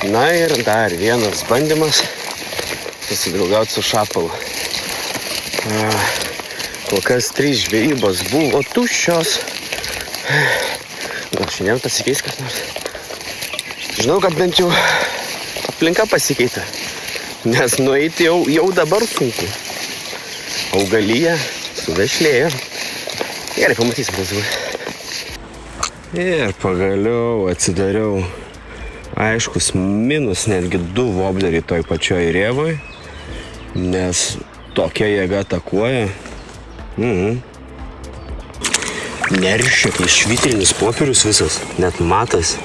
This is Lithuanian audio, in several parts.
Na ir dar vienas bandymas pasidraugauti su šapalu. Kol kas 3 žvejybos buvo tuščios. Gal šiandien pasikeis kas nors. Žinau, kad bent jau aplinka pasikeitė, nes nueiti jau dabar sunku. Augalija suvešlėjo. Gerai, pamatysim tas žuvis. Ir pagaliau atsidariau. Aiškus minus netgi 2 vobleriai toj pačioj rėvoj, nes tokia jėga atakuoja. Neršia, kai švitrinis popierius visas, net matas.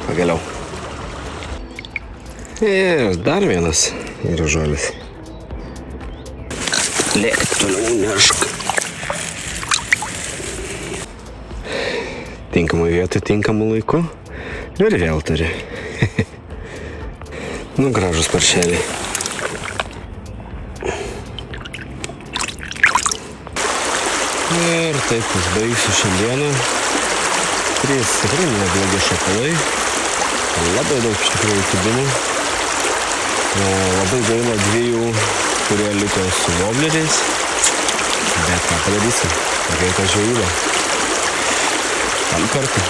Pagaliau. Ir dar vienas yra žolis. Lėk, toliau nešk. Tinkamai vietoj, tinkamu laiku. Ir vėl turi. Nu, gražus paršeliai. Ir taip užbaigsiu šiandieną. 3 tikrai neblogi šapalai. Labai daug iš tikrųjų kibimų. Labai gaila 2, kurie liko su vobleriais. Bet ką padarysim? Reikia žvejybą. Tam kartą.